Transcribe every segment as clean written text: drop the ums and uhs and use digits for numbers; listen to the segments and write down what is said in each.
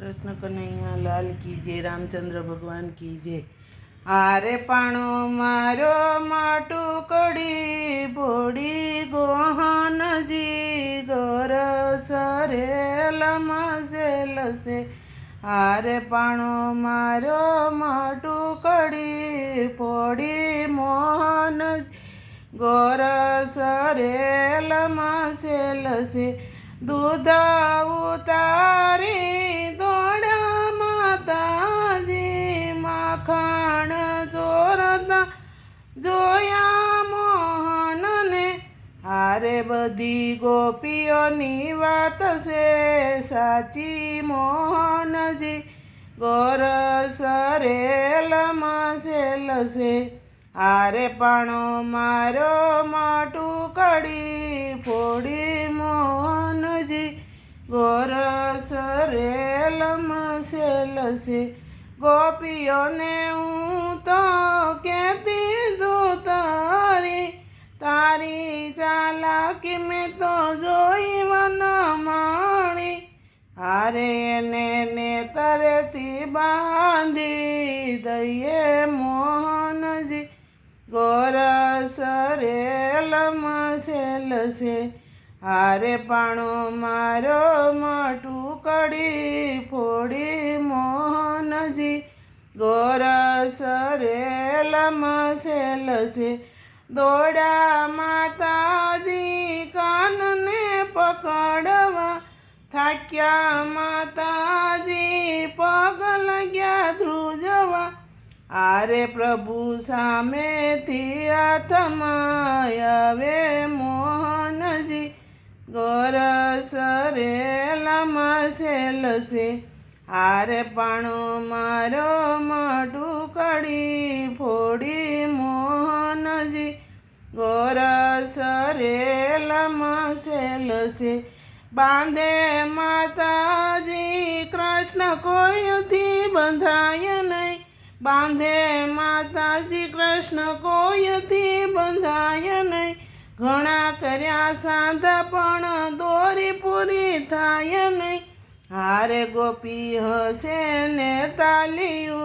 कृष्ण कन्हैया लाल की जय, रामचंद्र भगवान की जय। आरे पाणो मारो माटू कड़ी बोड़ी गोहन जी गोर सरे लमसे लसे। आरे पाणो मारो माटू कड़ी पोड़ी मोहन गोर सरे लमसे लसे। दूध उतारी दौड़ा माताजी माखण चोरता जोया मोहन ने। हारे बधी गोपीओनी वात से साची मोहन जी गोर सरे लमसे लसे। आरे पाणो मारो माटू कड़ी फोड़ी मोहन जी गोर सरे लमसे लसे। गोपीओने हूँ तो कहती दो तारी तारी चालाकी में तो जोई वन माणी। हारे ने तरेती बांधी दये मोहन जी गोर सरे लमसे लसे। हारे पाणो मारो माटू कड़ी फोड़ी मोहन जी गोर सरे लमसे लसे। दौड़ा माताजी कान ने पकड़वा थाक्या माताजी पग लग्या ध्रुजवा। आरे प्रभु सामे थी हाथमावे मोहन जी गोर सरे लमसे लसे। हारे पाणो मारो माटू कड़ी फोड़ी मोहन जी गोर सरे लमसे लसे। बांधे माताजी कृष्ण कोई थी बंधाय नहीं। बांधे माताजी कृष्ण कोई थी बंधाय नहीं। घणा कर्या साधा पण दोरी पूरी थाय नहीं। हारे गोपी हसे ने तालियू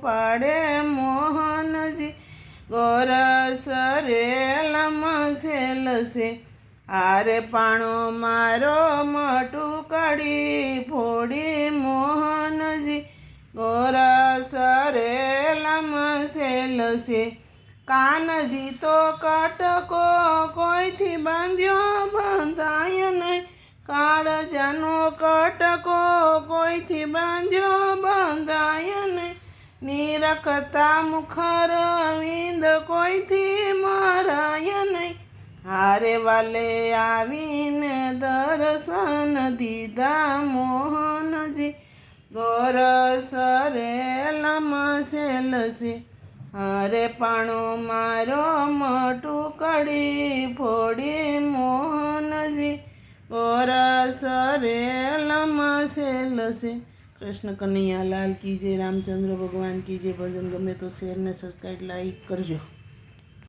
पाड़े मोहन जी गोर सरे लमसे लसे। हारे पाणो मारो माटू कड़ी फोड़ी मोहन जी गोर सरे लमसे लसे। कानजी तो कटको कोई थी बांध्यो बंधाय नहीं। काळजानो कटको कोई थी बांध्यो बंधाय नहीं। निरखता मुखर विंद कोई थी मराय नहीं। हारे वाले आवीने दर्शन दीदा मोहन जी गोर सरे लमसे लसे। हारे पाणो मारो माटू कड़ी फोड़ी मोहन जी गोर सरे लमसे लसे। कृष्ण कन्हैया लाल की जय, रामचंद्र भगवान की जय। भजन गमे तो शेर ने सब्सक्राइब लाइक करजो।